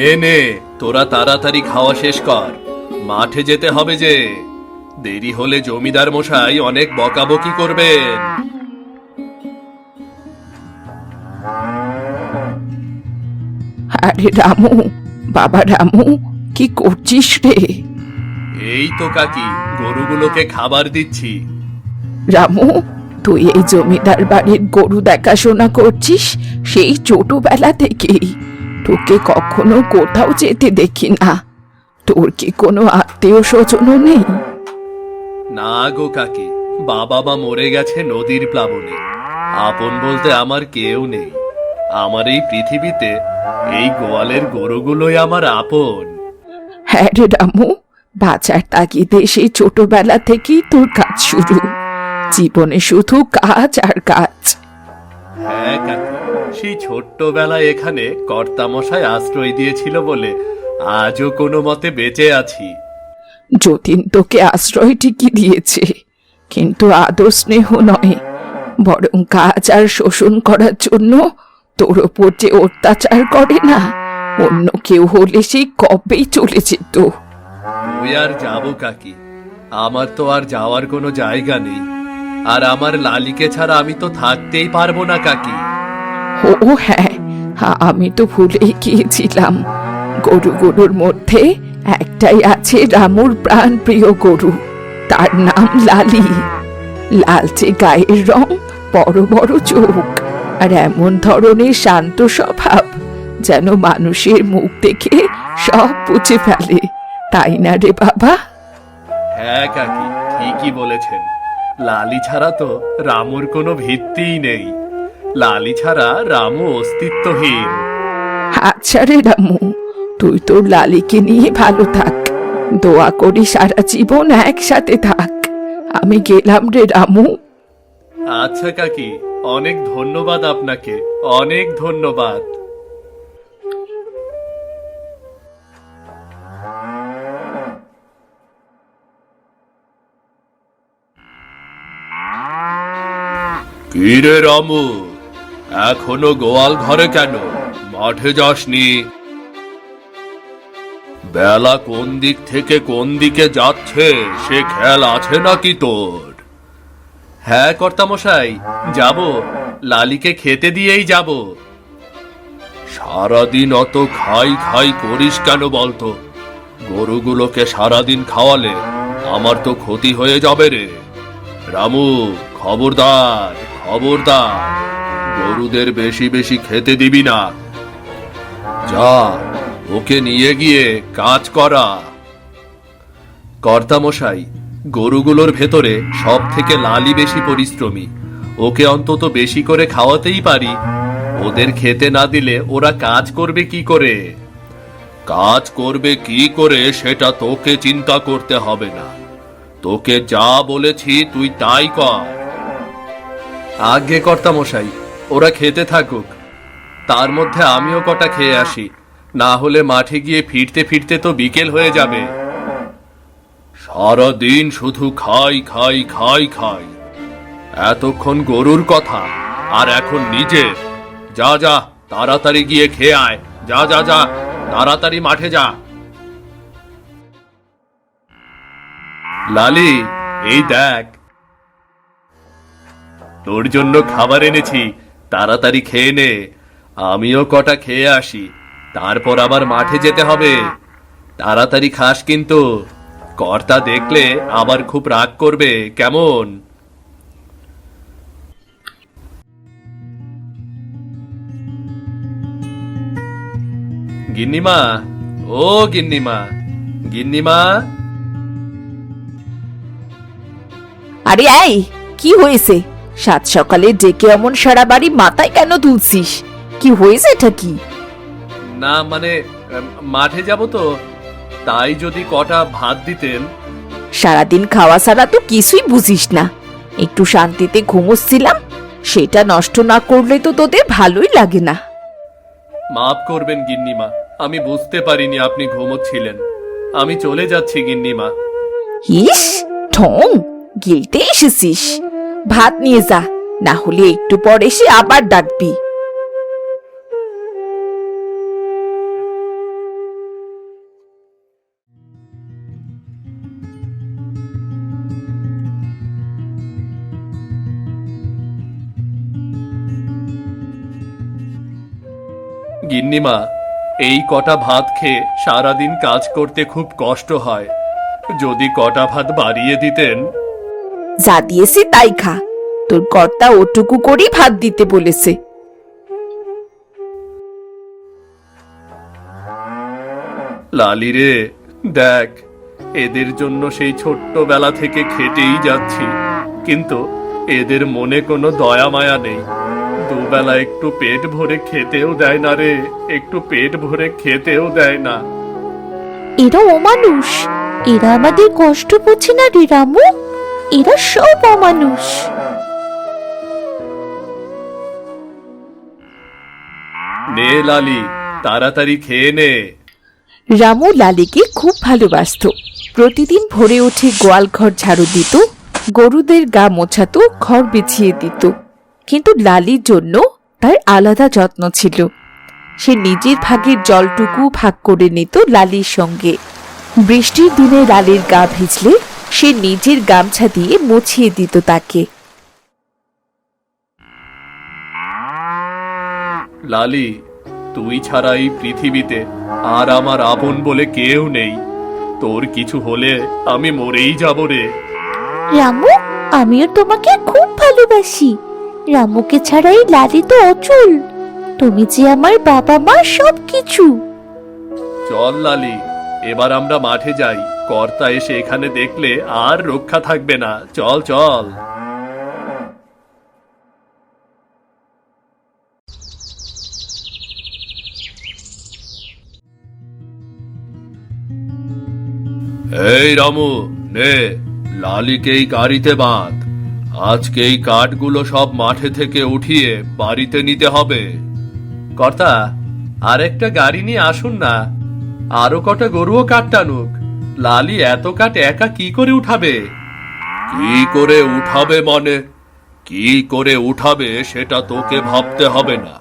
নে নে, তোরা তাড়াতাড়ি খাওয়া শেষ কর, মাঠে যেতে হবে যে। দেরি হলে জমিদার মশাই অনেক বকাবকি করবেন। আরে রামু, বাবা রামু, কি করছিস রে? এই তো কাকি, গরুগুলোকে খাবার দিচ্ছি। রামু, তুই এই জমিদার বাড়ির গরু দেখাশোনা করছিস সেই ছোটবেলা থেকেই? তোকে কখনো কোথাও যেতে দেখি না। তোর কি কোনো আত্মীয় স্বজনও নেই? না গো কাকি, বাবা মা মরে গেছে নদীর প্লাবনে। আপন বলতে আমার কেউ নেই। আমার এই পৃথিবীতে এই গোয়ালের গরুগুলোই আমার আপন। হ্যাঁ রে রামু, বাঁচার তাগিদে সেই ছোটবেলা থেকেই তোর কাজ শুরু। জীবনে শুধু কাজ আর কাজ। হ্যাঁ কাকি, সেই ছোট্টবেলায় এখানে কর্তামশাই আশ্রয় দিয়েছিল বলে আজও কোনো মতে বেঁচে আছি। যতীন তোকে আশ্রয় ঠিকই দিয়েছে, কিন্তু আদর স্নেহ নয়, বরং কাজ আর শোষণ করার জন্য তোর ওপর যে অত্যাচার করে না, অন্য কেউ হলে সেই কবেই চলে যেত। ওই আর যাবো কাকি, আমার তো আর যাওয়ার কোনো জায়গা নেই। আর আমার লালিকে ছাড়া আমি তো থাকতেই পারবো না কাকি। ও হ্যাঁ, আমি তো ভুলেই গিয়েছিলাম। গরুগুলোর মধ্যে একটাই আছে রামুর প্রাণ প্রিয় গরু, তার নাম লালি। লালচে গায়ের রং, বড় বড় চোখ, আর এমন ধরনের শান্ত স্বভাব যেন মানুষের মুখ দেখে সব বুঝে ফেলে। তাই না রে বাবা? হ্যাঁ কাকি, ঠিকই বলেছেন। লালি ছাড়া তো রামুর কোনো ভিত্তিই নেই। লালি ছাড়া রামু অস্তিত্বহীন। আচ্ছা রে রামু, তুই তোর লালিকে নিয়ে ভালো থাক। দোয়া করি সারা জীবন একসাথে থাক। আমি গেলাম রে রামু। আচ্ছা কাকি, অনেক ধন্যবাদ আপনাকে, অনেক ধন্যবাদ। কি রে রামু, এখনো গোয়াল ঘরে কেন? মাঠে যাসনি? বেলা কোন দিক থেকে কোন দিকে যাচ্ছে সে খেয়াল আছে নাকি তোর? হ্যাঁ কর্তামশাই, যাব, লালিকে খেতে দিয়েই যাব। সারাদিন অত খাই খাই করিস কেন বলতো? গরুগুলোকে সারাদিন খাওয়ালে আমার তো ক্ষতি হয়ে যাবে রে। রামু, খবরদার খবরদার, গরুদের বেশি বেশি খেতে দিবি না। যা, ওকে নিয়ে গিয়ে কাজ করা। কর্তামশাই, গরুগুলোর ভেতরে সব থেকে লালি বেশি পরিশ্রমী। ওকে অন্তত বেশি করে খাওয়াতেই পারি। ওদের খেতে না দিলে ওরা কাজ করবে কি করে? কাজ করবে কি করে সেটা তোকে চিন্তা করতে হবে না। তোকে যা বলেছি তুই তাই কর। আগে কর্তামশাই, ওরা খেতে থাকুক, তার মধ্যে আমিও কটা খেয়ে আসি। না হলে মাঠে গিয়ে ফিরতে ফিরতে তো বিকেল হয়ে যাবে। সারাদিন শুধু খাই খাই খাই খাই। এতক্ষণ গরুর কথা, আর এখন নিজের। যা যা, তাড়াতাড়ি গিয়ে খেয়ে আয়। যা যা যা, তাড়াতাড়ি মাঠে যা। লালি, এই দেখ, তোর জন্য খাবার এনেছি, তাড়াতাড়ি খেয়ে নে। আমিও কটা খেয়ে আসি, তারপর আবার মাঠে যেতে হবে। তাড়াতাড়ি খাস কিন্তু, কর্তা দেখলে আবার খুব রাগ করবে, কেমন? গিন্নিমা, ও গিন্নিমা, গিন্নিমা। আরে এই, কি হয়েছে? সাত সকালে ডেকে এমন সারা বাড়ি মাথায় কেন তুলছিস? কি হয়েছে এটা কি? না মানে, মাঠে যাব তো, তাই যদি কটা ভাত দিতেন। সারাদিন খাওয়া ছাড়া তো কিছুই বুঝিস না। একটু শান্তিতে ঘুমোচ্ছিলাম, সেটা নষ্ট না করলে তো তোদের ভালোই লাগে না। মাফ করবেন গিন্নিমা, আমি বুঝতে পারিনি আপনি ঘুমোচ্ছিলেন। আমি চলে যাচ্ছি গিন্নিমা। ইস, ঠং, গিলতে এসেছিস? ভাত নিয়ে যা, না হলে একটু পর এসে আবার ডাকবি। গিন্নিমা, এই কটা ভাত খেয়ে সারাদিন কাজ করতে খুব কষ্ট হয়। যদি কটা ভাত বাড়িয়ে দিতেন। যা দিয়েছি তাই খা, তোর কর্তা ওটুকু করেই ভাত দিতে বলেছে। লালি রে, দেখ, এদের জন্য সেই ছোট্টবেলা থেকে খেটেই যাচ্ছি, কিন্তু এদের মনে কোনো দয়া মায়া নেই। দুবেলা একটু পেট ভরে খেতেও দেয় না রে, একটু পেট ভরে খেতেও দেয় না। এরা অমানুষ, এরা আমাদের কষ্ট বোঝে না রে রামু, এরা সব অমানুষ। নে লালি, তাড়াতাড়ি খেয়ে নে। রামু লালিকে খুব ভালোবাসতো। প্রতিদিন ভোরে উঠে গোয়াল ঘর ঝাড়ু দিত, গরুদের গা মোছাতো, ঘর বিছিয়ে দিত। কিন্তু লালির জন্য তার আলাদা যত্ন ছিল। সে নিজের ভাগের জলটুকু ভাগ করে নিত লালির সঙ্গে। বৃষ্টির দিনে লালির গা ভিজলে সে নিজের গামছা দিয়ে মুছিয়ে দিত তাকে। লালি, তুই ছাড়া এই পৃথিবীতে আর আমার আপন বলে কেউ নেই। তোর কিছু হলে আমি মরেই যাব রে। রামু, আমিও তোমাকে খুব ভালোবাসি। রামুকে ছাড়া এই লালি তো অচল। তুমি যে আমার বাবা মা সব কিছু। চল লালি, এবার আমরা মাঠে যাই। কর্তা এসে এখানে দেখলে আর রক্ষা থাকবে না। চল চল। এই রামু, নে লালিকে এই গাড়িতে বাঁধ। আজকে এই কাঠগুলো সব মাঠে থেকে উঠিয়ে বাড়িতে নিতে হবে। কর্তা, আরেকটা গাড়ি নিয়ে আসুন না, আরো কটা গরুও কাঠ টানুক। লালি এত কাঠ একা কি করে উঠাবে? কি করে উঠাবে মানে? কি করে উঠাবে সেটা তোকে ভাবতে হবে না।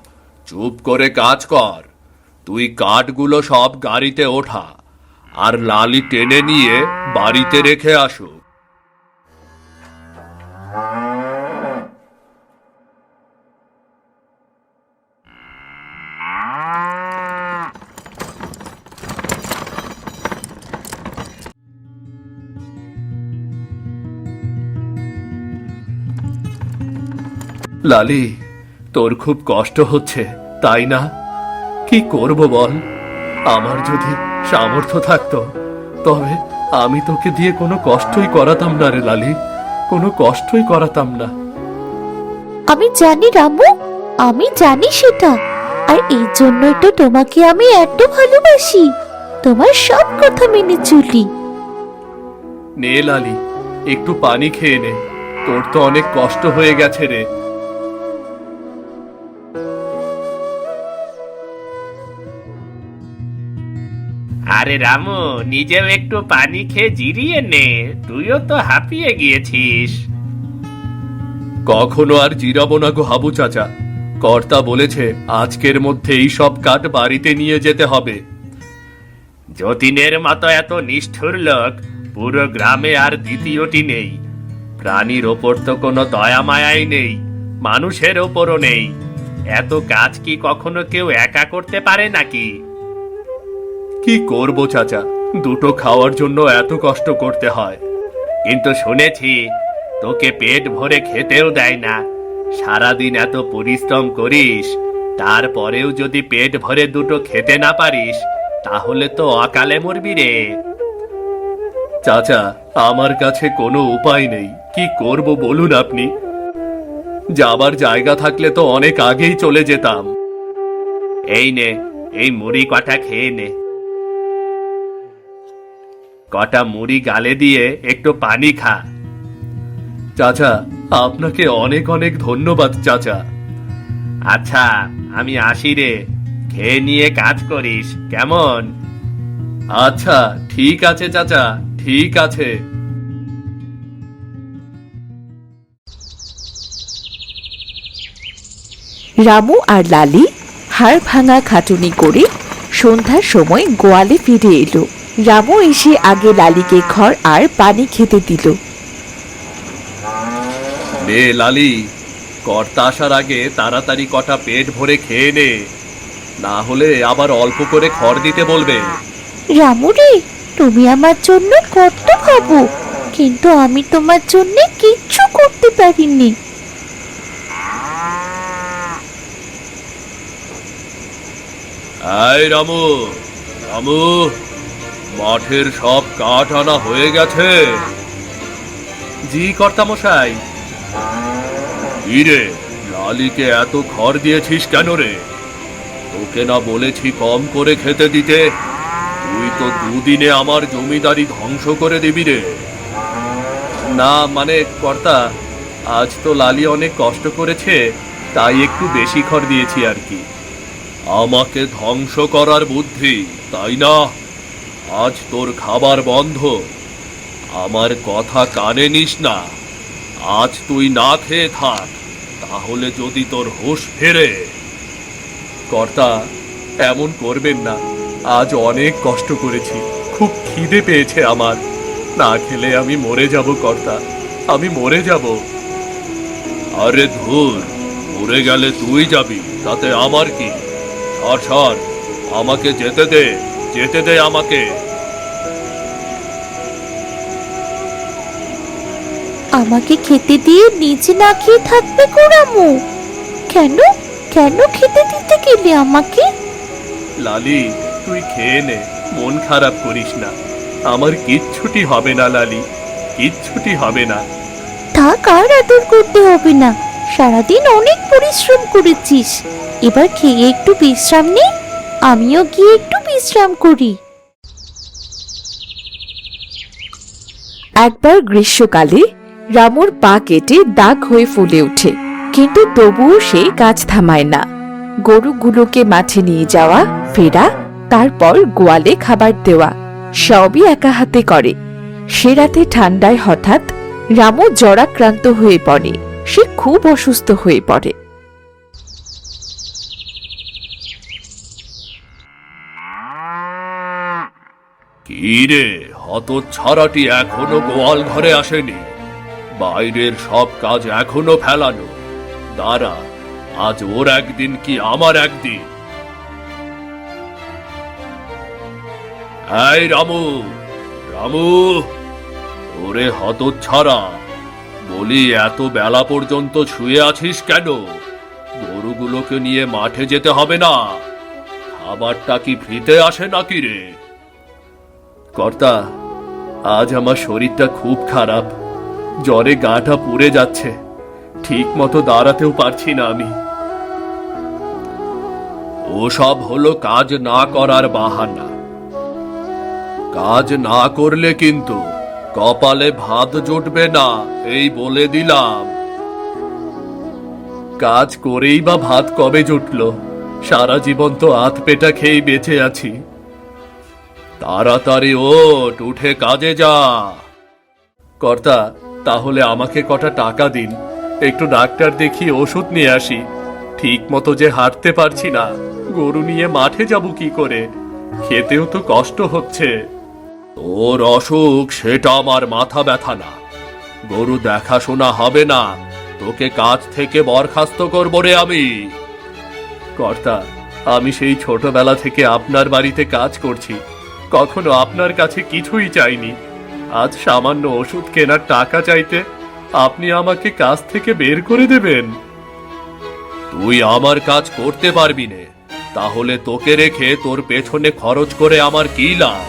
চুপ করে কাজ কর। তুই কাঠগুলো সব গাড়িতে ওঠা, আর লালি টেনে নিয়ে বাড়িতে রেখে আসুক। লালি, তোর খুব কষ্ট হচ্ছে তাই না? কি করব বল? আমার যদি সামর্থ্য থাকতো তবে আমি তোকে দিয়ে কোনো কষ্টই করাতাম না রে লালি, কোনো কষ্টই করাতাম না। আমি জানি রামু, আমি জানি সেটা। আর এই জন্যই তো তোমাকে আমি এত ভালোবাসি। তোমার সব কথা মেনে চলি। নে লালি, একটু পানি খেয়ে নে। তোর তো অনেক কষ্ট হয়ে গেছে রে। আরে রামু, নিজেও একটু পানি খেয়ে জিরিয়ে নে, তুইও তো হাঁপিয়ে গিয়েছিস। কখনো আর জিরাবো না গো হাবু চাচা। কর্তা বলেছে আজকের মধ্যে এই সব কাঠ বাড়িতে নিয়ে যেতে হবে। যতীনের মতো এত নিষ্ঠুর লোক পুরো গ্রামে আর দ্বিতীয়টি নেই। প্রাণীর ওপর তো কোনো দয়া মায়াই নেই, মানুষের ওপরও নেই। এত কাজ কি কখনো কেউ একা করতে পারে নাকি? কি করব চাচা, দুটো খাওয়ার জন্য এত কষ্ট করতে হয়। কিন্তু শুনেছি তোকে পেট ভরে খেতেও দেয় না। সারাদিন এত পরিশ্রম করিস, তারপরেও যদি পেট ভরে দুটো খেতে না পারিস তাহলে তো অকালে মরবি রে। চাচা, আমার কাছে কোনো উপায় নেই। কি করব বলুন আপনি? যাবার জায়গা থাকলে তো অনেক আগেই চলে যেতাম। এই নে, এই মুড়ি কটা খেয়ে নে। কটা মুড়ি গালে দিয়ে একটু পানি খা। চাচা, আপনাকে অনেক অনেক ধন্যবাদ চাচা। আচ্ছা, আমি আসি রে, খেয়ে নিয়ে কাজ করিস কেমন? আচ্ছা ঠিক আছে চাচা, ঠিক আছে। রামু আর লালি হাড় ভাঙা খাটুনি করে সন্ধ্যার সময় গোয়ালে ফিরে এলো। রামু এসে আগে লালিকে খড় আর পানি খেতে দিল। নে লালি, কর্তা আসার আগে তাড়াতাড়ি কটা পেট ভরে খেয়ে নে। না হলে আবার অল্প করে খড় দিতে বলবে। রামু রে, তুমি আমার জন্য কত ভাবো, কিন্তু আমি তোমার জন্য কিচ্ছু করতে পারিনি। এই রামু, রামু, মাঠের সব কাঠ আনা হয়ে গেছে? জি কর্তামশাই। ইরে, লালিকে এত খড় দিয়েছিস কেন রে? তোকে না বলেছি কম করে খেতে দিতে? তুই তো দুদিনে আমার জমিদারি ধ্বংস করে দিবি রে। না মানে কর্তা, আজ তো লালি অনেক কষ্ট করেছে, তাই একটু বেশি খড় দিয়েছি আর কি। আমাকে ধ্বংস করার বুদ্ধি, তাই না? আজ তোর খাবার বন্ধ। আমার কথা কানে নিস না। আজ তুই না খেয়ে থাক, তাহলে যদি তোর হুঁশ ফেরে। কর্তা, এমন করবেন না। আজ অনেক কষ্ট করেছি, খুব খিদে পেয়েছে আমার। না খেলে আমি মরে যাব কর্তা, আমি মরে যাব। আরে ধুর, মরে গেলে তুই যাবি, তাতে আমার কি? সর সর, আমাকে যেতে দে, যেতে দে আমাকে। আমাকে খেতে দিয়ে নিচে না খেয়ে থাকবে গো রামু? কেন কেন খেতে দিতে গেলে আমাকে? লালি, তুই খেয়ে নে, মন খারাপ করিস না। আমার কিচ্ছুটি হবে না লালি, কিচ্ছুটি হবে না। থাক, আর আদর করতে হবে না। সারাদিন অনেক পরিশ্রম করেছিস, এবার খেয়ে একটু বিশ্রাম নে। আমিও গিয়ে একটু বিশ্রাম করি। একবার গ্রীষ্মকালে রামুর পা কেটে দাগ হয়ে ফুলে ওঠে, কিন্তু তবুও সে কাজ থামায় না। গরুগুলোকে মাঠে নিয়ে যাওয়া, ফেরা, তারপর গোয়ালে খাবার দেওয়া সবই একা হাতে করে। সে রাতে ঠান্ডায় হঠাৎ রামু জরাক্রান্ত হয়ে পড়ে। সে খুব অসুস্থ হয়ে পড়ে। কি রে, হতচ্ছাড়াটি এখনো গোয়াল ঘরে আসেনি? বাইরের সব কাজ এখনো ফেলানো। দাঁড়া, আজ ওর একদিন কি আমার একদিন। এই রামু, রামু, ওরে হতচ্ছাড়া, বলি এত বেলা পর্যন্ত শুয়ে আছিস কেন? গরুগুলোকে নিয়ে মাঠে যেতে হবে না? খাবারটা কি ফ্রিতে আসে নাকি রে? কর্তা, আজ আমার শরীরটা খুব খারাপ, জ্বরে গাটা পুড়ে যাচ্ছে, ঠিক মতো দাঁড়াতেও পারছি না আমি। ওসব হলো কাজ না করার বাহানা। কাজ না করলে কিন্তু কপালে ভাত জুটবে না, এই বলে দিলাম। কাজ করেই বা ভাত কবে জুটলো? সারা জীবন তো আধ পেটা খেয়েই বেঁচে আছি। তাড়াতাড়ি ওঠ, উঠে কাজে যা। কর্তা, তাহলে আমাকে কটা টাকা দিন, একটু ডাক্তার দেখিয়ে ওষুধ নিয়ে আসি। ঠিক মতো যে হাঁটতে পারছি না, গরু নিয়ে মাঠে যাব কি করে? খেতেও তো কষ্ট হচ্ছে। তোর অসুখ সেটা আমার মাথা ব্যথা না। গরু দেখাশোনা হবে না, তোকে কাজ থেকে বরখাস্ত করব রে আমি। কর্তা, আমি সেই ছোটবেলা থেকে আপনার বাড়িতে কাজ করছি, কখনো আপনার কাছে কিছুই চাইনি। আজ সামান্য ওষুধ কেনার টাকা চাইতে আপনি আমাকে কাজ থেকে বের করে দেবেন? তুই আমার কাজ করতে পারবি না, তাহলে তোকে রেখে তোর পেছনে খরচ করে আমার কি লাভ?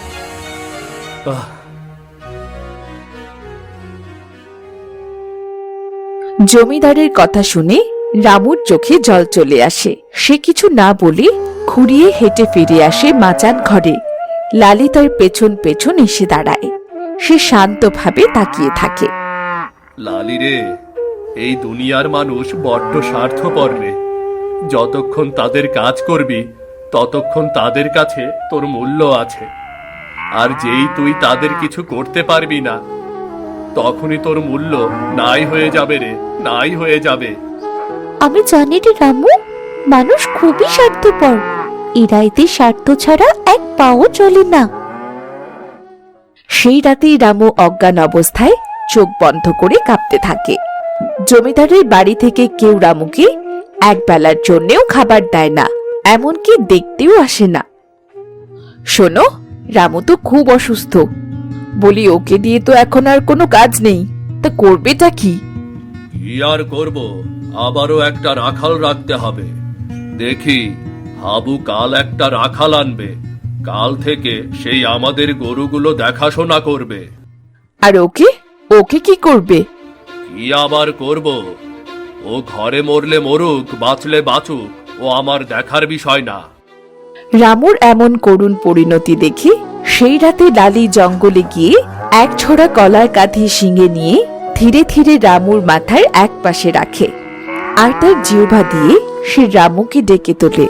জমিদারের কথা শুনে রামুর চোখে জল চলে আসে। সে কিছু না বলে খুঁড়িয়ে হেঁটে ফিরে আসে মাচান ঘরে। লালি তার পেছন পেছন এসে দাঁড়ায়। সে শান্তভাবে তাকিয়ে থাকে। লালি রে, এই দুনিয়ার মানুষ বড্ড স্বার্থপর রে। যতক্ষণ তাদের কাজ করবি, ততক্ষণ তাদের কাছে তোর মূল্য আছে। আর যেই তুই তাদের কিছু করতে পারবি না, তখনই তোর মূল্য নাই হয়ে যাবে রে, নাই হয়ে যাবে। আমি জানি রে রামু, মানুষ খুবই স্বার্থপর। এরা এতে স্বার্থ ছাড়া এক পাও চলে না। সেই রাতেই রামু অজ্ঞান অবস্থায় চোখ বন্ধ করে কাঁপতে থাকে। জমিদারের বাড়ি থেকে কেউ রামুকে এক বেলার জন্যেও খাবার দেয় না। এমনকি দেখতেও আসে না। শোনো, রামু তো খুব অসুস্থ, বলি ওকে দিয়ে তো এখন আর কোনো কাজ নেই, তা করবেটা কি? কি আর করব, আবারও একটা রাখাল রাখতে হবে। দেখি, হাবু কাল একটা রাখাল আনবে, কাল থেকে সেই আমাদের গরুগুলো দেখাশোনা করবে। আর ওকে ওকে কি করবে? কি আবার করব, ও ঘরে মরলে মরুক, বাঁচলে বাঁচুক, ও আমার দেখার বিষয় না। রামুর এমন করুণ পরিণতি দেখে সেই রাতে লালি জঙ্গলে গিয়ে এক ছড়া কলার কাঁধি শিঙে নিয়ে ধীরে ধীরে রামুর মাথার এক পাশে রাখে, আর তার জিহ্বা দিয়ে সে রামুকে ডেকে তোলে।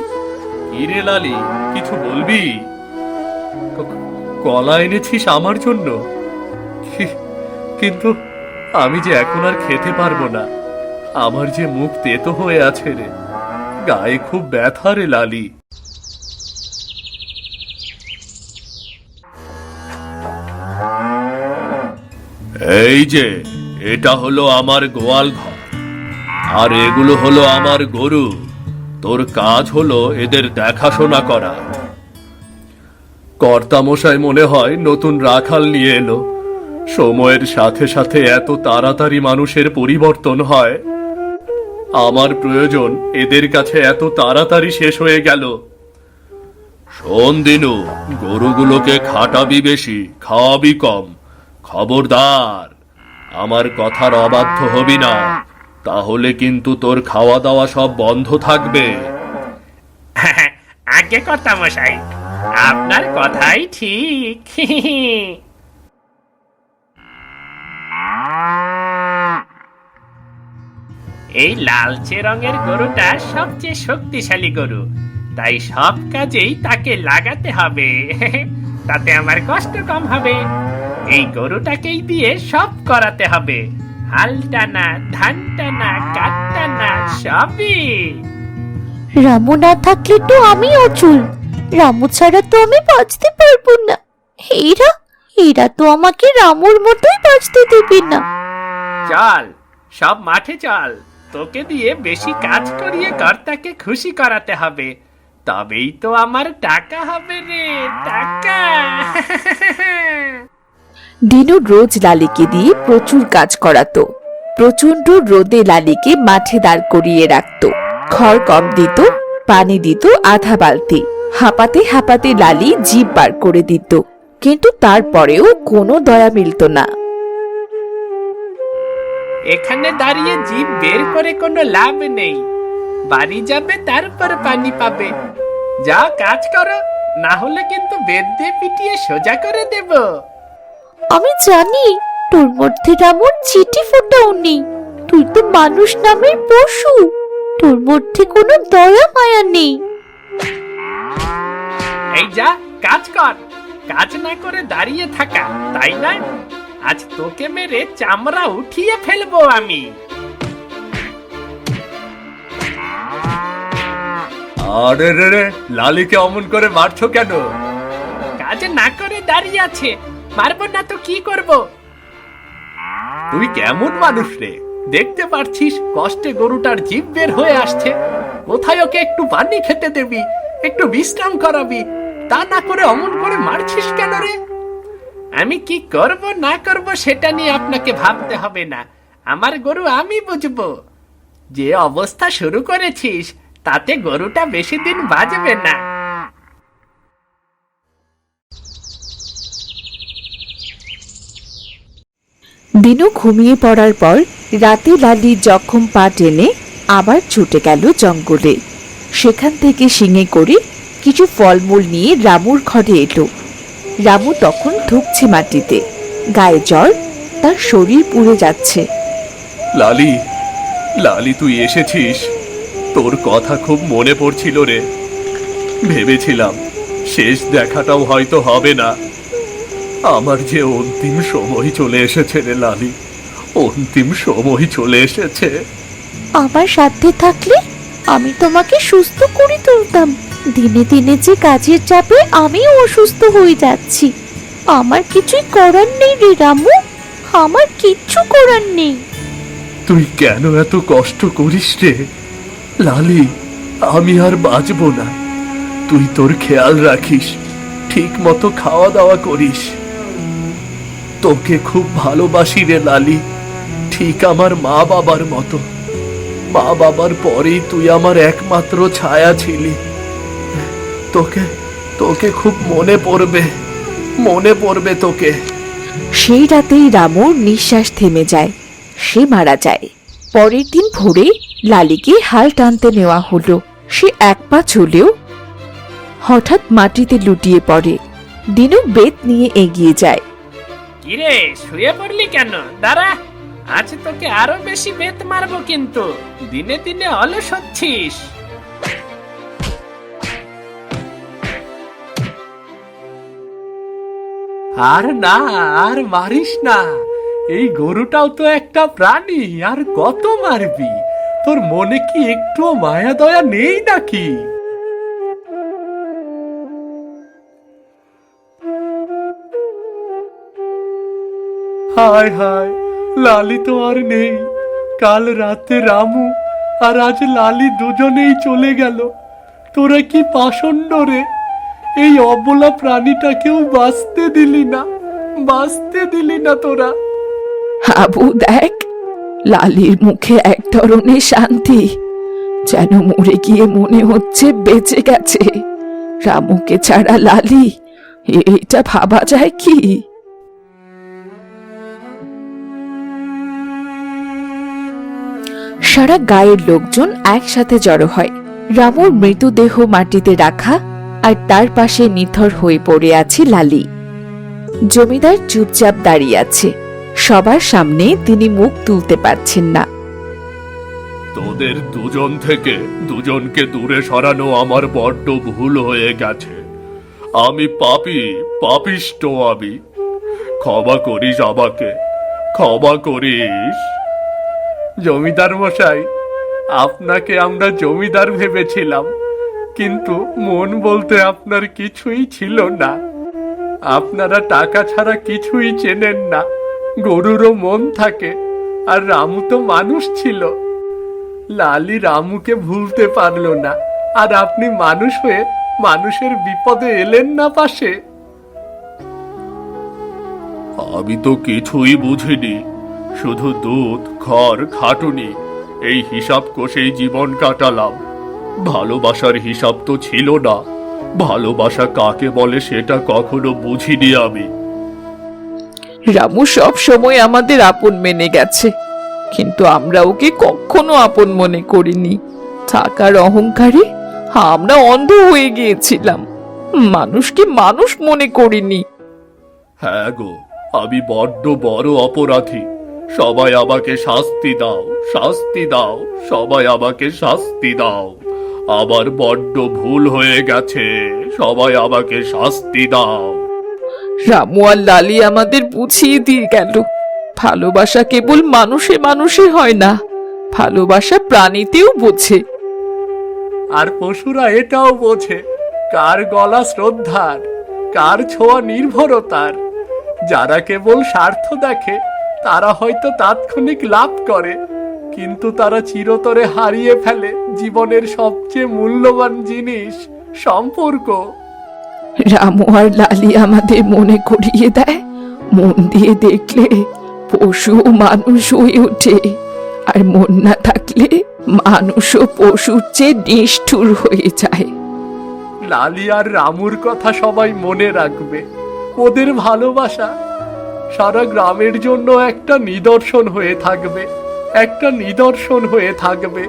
কিরে লালি, কিছু বলবি? কলা এনেছিস আমার জন্য? কিন্তু আমি যে এখন আর খেতে পারবো না, আমার যে মুখ তেতো হয়ে আছে রে, গায়ে খুব ব্যথা রে লালি। এই যে, এটা হলো আমার গোয়াল ঘর, আর এগুলো হলো আমার গরু। তোর কাজ হলো এদের দেখাশোনা করা। কর্তামশাই মনে হয় নতুন রাখাল নিয়ে এলো। সময়ের সাথে সাথে এত তাড়াতাড়ি মানুষের পরিবর্তন হয়, আমার প্রয়োজন এদের কাছে এত তাড়াতাড়ি শেষ হয়ে গেল। শোন দিনু, গরুগুলোকে খাটাবি বেশি, খাওয়াবি কম। খবরদার, আমার কথার অবাধ্য হবি না, তাহলে কিন্তু তোর খাওয়া দাওয়া সব বন্ধ থাকবে। আগে কর্তা মশাই, আপনার কথাই ঠিক। এই লালচে রঙের গরুটা সবচেয়ে শক্তিশালী গরু, তাই সব কাজেই তাকে লাগাতে হবে। তাতে আমার কষ্ট কম হবে। এই গরুটাকেই দিয়ে সব করাতে হবে, হাল টানা, ধান টানা, কাঠ টানা, সবই। রামু না থাকলে তো আমি অচল, রামু ছাড়া তো আমি বাঁচতে পারবো না। এরা এরা তো আমাকে রামুর মতোই বাঁচতে দেবে না। চল, সব মাঠে চল, তোকে দিয়ে বেশি কাজ করিয়ে কর্তাকে খুশি করাতে হবে, তবেই তো আমার টাকা হবে রে, টাকা। দিনু রোজ লালিকে দিয়ে প্রচুর কাজ করাতো। প্রচন্ড রোদে লালিকে মাঠে দাঁড় করিয়ে রাখতো, খড় কম দিত, পানি দিত আধা বালতি। হাঁপাতে হাঁপাতে লালি জিভ বার করে দিত, কিন্তু তারপরেও কোনো দয়া মিলত না। এখানে দাঁড়িয়ে জিভ বের করে কোনো লাভ নেই, বাড়ি যাবে তারপর পানি পাবে। যা কাজ করো, না হলে কিন্তু বেদ দিয়ে পিটিয়ে সোজা করে দেব। আমি জানি তোর মধ্যে রামুর চিঠি ফোটাও নেই, তুই তো মানুষ নামের পশু, তোর মধ্যে কোনো দয়া মায়া নেই। এই যা, কাজ কর। কাজ না করে দাঁড়িয়ে থাকা, তাই না? আজ তোকে মেরে চামড়া উঠিয়ে ফেলবো আমি। আরে রে রে, লালিকে অমন করে মারছো কেন? কাজ না করে দাঁড়িয়ে আছে, মারবো না তো কি করব? তুই কেমন মানুষ রে? দেখতে পারছিস কষ্টে গরুটার জিভ বের হয়ে আসছে, কোথায় ওকে একটু পানি খেতে দেবি, একটু বিশ্রাম করাবি, তা না করে অমন করে মারছিস কেন রে? আমি কি করব না করব সেটা নিয়ে আপনাকে ভাবতে হবে না, আমার গরু আমি বুঝবো। যে অবস্থা শুরু করেছিস, তাতে গরুটা বেশি দিন বাঁচবে না। দিনু ঘুমিয়ে পড়ার পর রাতে লালি জখম পা টেনে আবার ছুটে গেল জঙ্গলে। সেখান থেকে শিঙে করে কিছু ফলমূল নিয়ে রামুর ঘরে এলো। রামু তখন ধুকছে মাটিতে, গায়ে জ্বর, তার শরীর পুড়ে যাচ্ছে। লালি, লালি তুই এসেছিস, তোর কথা খুব মনে পড়ছিল রে। ভেবেছিলাম শেষ দেখাটাও হয়তো হবে না। আমার যে অন্তিম সময় চলে এসেছে রে লালি, অন্তিম সময় চলে এসেছে। আমার সাথে থাকলে আমি তোমাকে সুস্থ করে তুলতাম, দিনে দিনে যে কাজের চাপে আমি অসুস্থ হয়ে যাচ্ছি। আমার কিছুই করার নেই রে রামু, আমার কিচ্ছু করার নেই। তুই কেন এত কষ্ট করিস রে লালি? আমি আর বাঁচবো না, তুই তোর খেয়াল রাখিস, ঠিক মতো খাওয়া দাওয়া করিস। তোকে খুব ভালোবাসি রে লালি, ঠিক আমার মা বাবার মতো। মা বাবার পরেই তুই আমার একমাত্র ছায়া ছিলি। তোকে তোকে খুব মনে পড়বে তোকে। সেই রাতেই রামুর নিঃশ্বাস থেমে যায়, সে মারা যায়। পরের দিন ভোরে লালিকে হাল টানতে নেওয়া হলো। সে এক পা চলেও হঠাৎ মাটিতে লুটিয়ে পড়ে। দিনু বেত নিয়ে এগিয়ে যায়। কিরে, শুয়ে পড়লি কেন? দাঁড়া, আজ তোকে আরো বেশি বেত মারবো, কিন্তু দিনে দিনে অলস হচ্ছিস। আর না, আর মারিস না। এই গরুটাও তো একটা প্রাণী, আর কত মারবি? তোর মনে কি একটুও মায়া দয়া নেই নাকি? হায় হায়, লালি তো আর নেই। কাল রাতে রামু আর আজ লালি দুজনেই চলে গেল। তোরা কি পাষণ্ড রে! এই অবলা প্রাণীটাকেও বাঁচতে দিলি না তোরা। হাবু দেখ, লালির মুখে এক ধরনের শান্তি, যেন মরে গিয়ে মনে হচ্ছে বেঁচে গেছে। রামুকে ছাড়া লালি, এটা ভাবা যায় কি? সারা গায়ের লোকজন একসাথে জড়ো হয়। রামুর মৃতদেহ মাটিতে রাখা, আর তার পাশে নিথর হয়ে পড়ে আছে লালি। জমিদার চুপচাপ দাঁড়িয়ে আছে। সবার সামনে তিনি মুখ তুলতে পারছেন না। তোদের দুজন থেকে দুজনকে দূরে সরানো আমার বড্ড ভুল হয়ে গেছে। আমি পাপিষ্ট আমি। ক্ষমা করিস আমাকে, ক্ষমা করিস। জমিদার মশাই, আপনাকে আমরা জমিদার ভেবেছিলাম, কিন্তু মন বলতে আপনার কিছুই ছিল না। আপনারা টাকা ছাড়া কিছুই চেনেন না। গরুরও মন থাকে, আর রামু তো মানুষ ছিল। লালি রামুকে ভুলতে পারলো না, আর আপনি মানুষ হয়ে মানুষের বিপদে এলেন না পাশে। আমি তো কিছুই বুঝিনি, শুধু দুধ, খড়, খাটুনি, এই হিসাব কষেই জীবন কাটালাম। ভালোবাসার হিসাব তো ছিল না। ভালোবাসা কাকে বলে সেটা কখনো বুঝিনি আমি। রামু সব সময় আমাদের আপন মেনে গেছে, কিন্তু আমরা ওকে কখনো আপন মনে করিনি। থাকার অহংকারে আমরা অন্ধ হয়ে গিয়েছিলাম, মানুষকে মানুষ মনে করিনি। হ্যাঁ গো, আমি বড্ড বড় অপরাধী। সবাই আমাকে শাস্তি দাও, শাস্তি দাও, সবাই আমাকে শাস্তি দাও। আমার বড্ড ভুল হয়ে গেছে, সবাই আমাকে শাস্তি দাও। রামু আর লালি আমাদের বুঝিয়ে দিয়ে গেল, ভালোবাসা কেবল মানুষে মানুষে হয় না, ভালোবাসা প্রাণীতেও বোঝে। আর পশুরা এটাও বোঝে, কার গলা শ্রদ্ধার, কার ছোঁয়া নির্ভরতার। যারা কেবল স্বার্থ দেখে তারা হয়তো তাৎক্ষণিক লাভ করে, কিন্তু তারা চিরতরে হারিয়ে ফেলে জীবনের সবচেয়ে মূল্যবান জিনিস, সম্পর্ক। রামু আর লালি আমাদের মনে করিয়ে দেয়, মন দিয়ে দেখলে পশু মানুষ হয়ে ওঠে, আর মন না থাকলে মানুষও পশুর চেয়ে নিষ্ঠুর হয়ে যায়। লালি আর রামুর কথা সবাই মনে রাখবে। ওদের ভালোবাসা সারা গ্রামের জন্য একটা নিদর্শন হয়ে থাকবে, একটা নিদর্শন হয়ে থাকবে।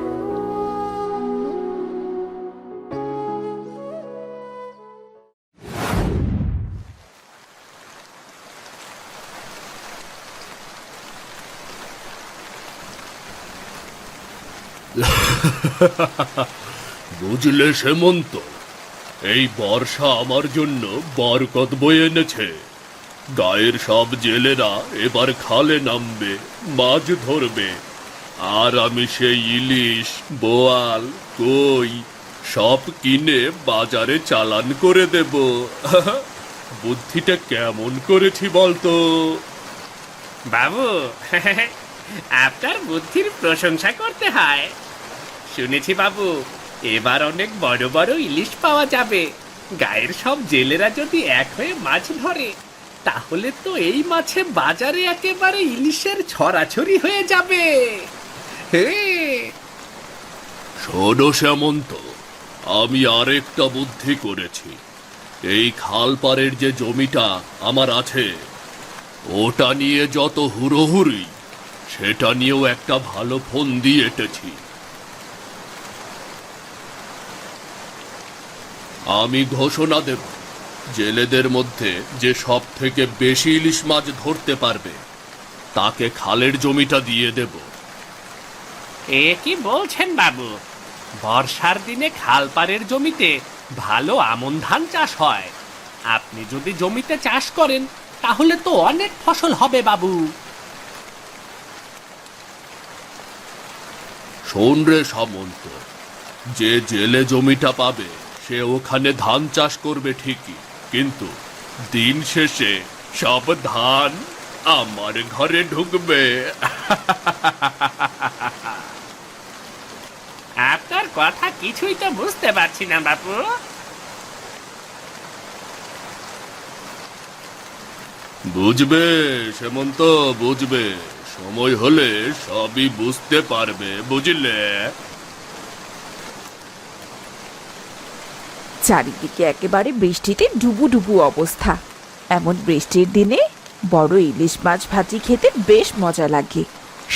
বুঝলে সেমন্ত, এই বর্ষা আমার জন্য বরকত বয়ে এনেছে। গায়ের সব জেলেরা এবার খালে নামবে, মাছ ধরবে, আর আমি সেই ইলিশ, বোয়াল, কই সব কিনে বাজারে চালান করে দেব। বুদ্ধিটা কেমন করেছি বলতো? বাবু, আপনার বুদ্ধির প্রশংসা করতে হয়। শুনেছি বাবু, এবার অনেক বড় বড় ইলিশ পাওয়া যাবে। গায়ের সব জেলেরা যদি এক হয়ে মাছ ধরে, তাহলে তো এই মাছে বাজারে একেবারে ইলিশের ছড়াছড়ি হয়ে যাবে। হে, শোনো শ্যামন্ত, আমি আরেকটা বুদ্ধি করেছি। এই খালপাড়ের যে জমিটা আমার আছে, ওটা নিয়ে যত হুড়োহুড়ি, সেটা নিয়েও একটা ভালো ফন্দি এঁটেছি। আমি ঘোষণা দেব, জেলেদের মধ্যে যে সব থেকে বেশি ইলিশ মাছ ধরতে পারবে, তাকে খালের জমিটা দিয়ে দেব। এ কি বলছেন বাবু? বর্ষার দিনে খালপাড়ের জমিতে ভালো আমন ধান চাষ হয়। আপনি যদি জমিতে চাষ করেন, তাহলে তো অনেক ফসল হবে বাবু। শোন রে সামন্ত, যে জেলে জমিটা পাবে সে ওখানে ধান চাষ করবে ঠিকই, কিন্তু দিন শেষে সব ধান আমার ঘরে ঢুকবে। আপনার কথা কিছুই তো বুঝতে পারছি না বাবু। বুঝবে সেমন্ত, বুঝবে। সময় হলে সবই বুঝতে পারবে, বুঝলে? চারিদিকে একেবারে বৃষ্টিতে ডুবু ডুবু অবস্থা। এমন বৃষ্টির দিনে বড় ইলিশ মাছ ভাজি খেতে বেশ মজা লাগে।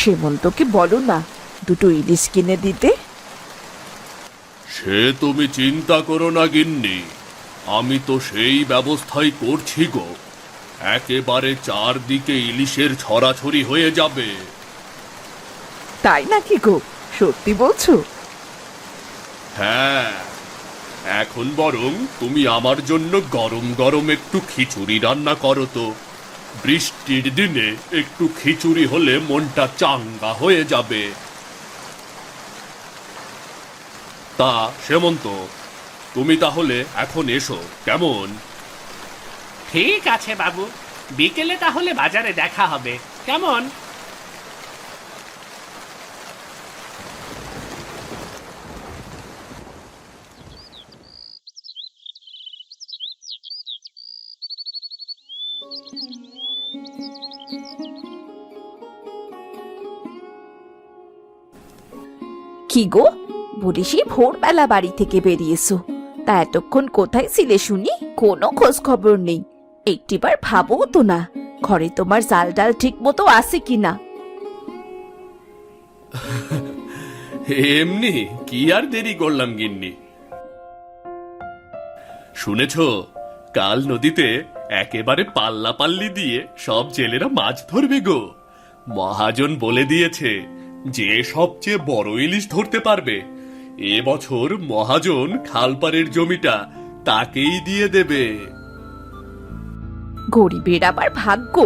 সেমন্তকে বলো না দুটো ইলিশ কিনে দিতে। সে তুমি চিন্তা করো না গিন্নি, আমি তো সেই ব্যবস্থাই করছি গো। একেবারে চারদিকে ইলিশের ছড়াছড়ি হয়ে যাবে। তাই নাকি গো? সত্যি বলছো? হ্যাঁ, এখন বরং তুমি আমার জন্য গরম গরম একটু খিচুড়ি রান্না করো তো। বৃষ্টির দিনে একটু খিচুড়ি হলে মনটা চাঙ্গা হয়ে যাবে। তা সেমন্ত, তুমি তাহলে এখন এসো, কেমন? ঠিক আছে বাবু, বিকেলে তাহলে বাজারে দেখা হবে, কেমন? কি গো, বলি সেই ভোরবেলা বাড়ি থেকে বেরিয়েছো, তা এতক্ষণ কোথায় ছিলে শুনি? কোনো খোঁজ খবর নেই। একটিবার ভাবো তো না ঘরে তোমার চাল ডাল ঠিক মতো আছে কিনা। এমনি কি আর দেরি করলাম গিন্নি। শুনেছ, কাল নদীতে একেবারে পাল্লাপাল্লি দিয়ে সব জেলেরা মাছ ধরবে গো। মহাজন বলে দিয়েছে, যে সবচেয়ে বড় ইলিশ ধরতে পারবে, এবছর মহাজন খালপাড়ের জমিটা তাকেই দিয়ে দেবে। গরিবের আবার ভাগ্য।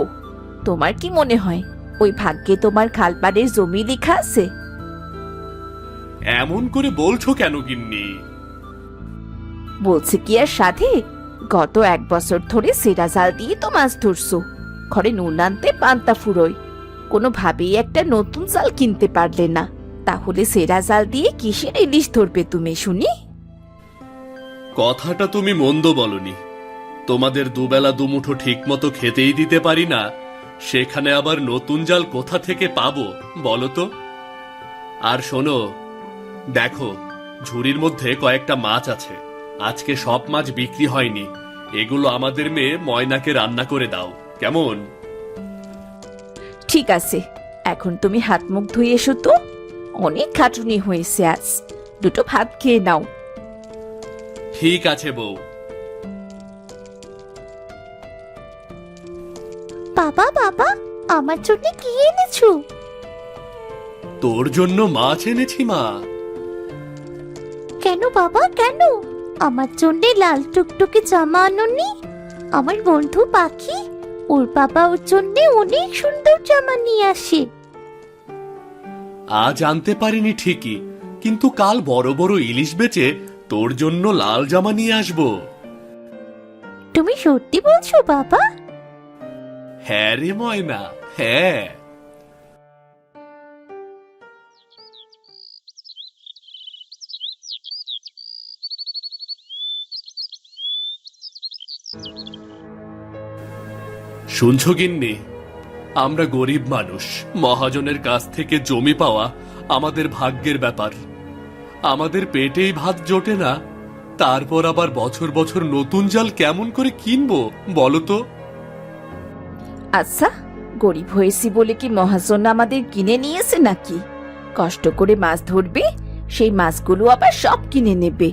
তোমার কি মনে হয় ওই ভাগ্যে তোমার খালপাড়ের জমি লেখা আছে? এমন করে বলছো কেন গিন্নি? বলছে কি আর সাধে, গত 1 বছর ধরে সেরা জাল দিয়ে তো মাছ ধরছো। ঘরে নুন আনতে পান্তা ফুরোয়, কোনোভাবেই একটা নতুন জাল কিনতে পারলে না। তাহলে সেরা জাল দিয়ে কিসের ইলিশ ধরবে তুমি শুনি? কথাটা তুমি মন্দ বলনি। তোমাদের দুবেলা দুমুঠো ঠিক মতো খেতেই দিতে পারি না, সেখানে আবার নতুন জাল কোথা থেকে পাবো বলো তো? আর শোনো, দেখো ঝুড়ির মধ্যে কয়েকটা মাছ আছে। আজকে সব মাছ বিক্রি হয়নি, এগুলো আমাদের মেয়ে ময়নাকে রান্না করে দাও, কেমন? ঠিক আছে, এখন তুমি হাত মুখ ধুয়ে এসো তো। অনেক খাটুনি হয়েছে আজ, দুটো ভাত খেয়ে নাও। ঠিক আছে বউ। বাবা বাবা, আমার জন্য কি এনেছো? তোর জন্য মাছ এনেছি মা। কেন বাবা, কেন? আমার জন্য লাল টুকটুকে জামা আনোনি? আমার বন্ধু পাখি, ওর বাবা ওর জন্য অনেক সুন্দর জামা নিয়ে আসে। আজ আনতে পারিনি ঠিকই, কিন্তু কাল বড় বড় ইলিশ বেচে তোর জন্য লাল জামা নিয়ে আসবো। তুমি সত্যি বলছো বাবা? হ্যাঁ রে ময়না, হ্যাঁ। শুনছো গিন্নি, আমরা গরিব মানুষ, মহাজনের কাছ থেকে জমি পাওয়া আমাদের ভাগ্যের ব্যাপার। আমাদের পেটেই ভাত জোটে না, তারপর আবার বছর বছর নতুন জাল কেমন করে কিনবো বলো তো? আচ্ছা, গরিব হয়েছি বলে কি মহাজন আমাদের কিনে নিয়েছে নাকি? কষ্ট করে মাছ ধরবে, সেই মাছগুলো আবার সব কিনে নেবে,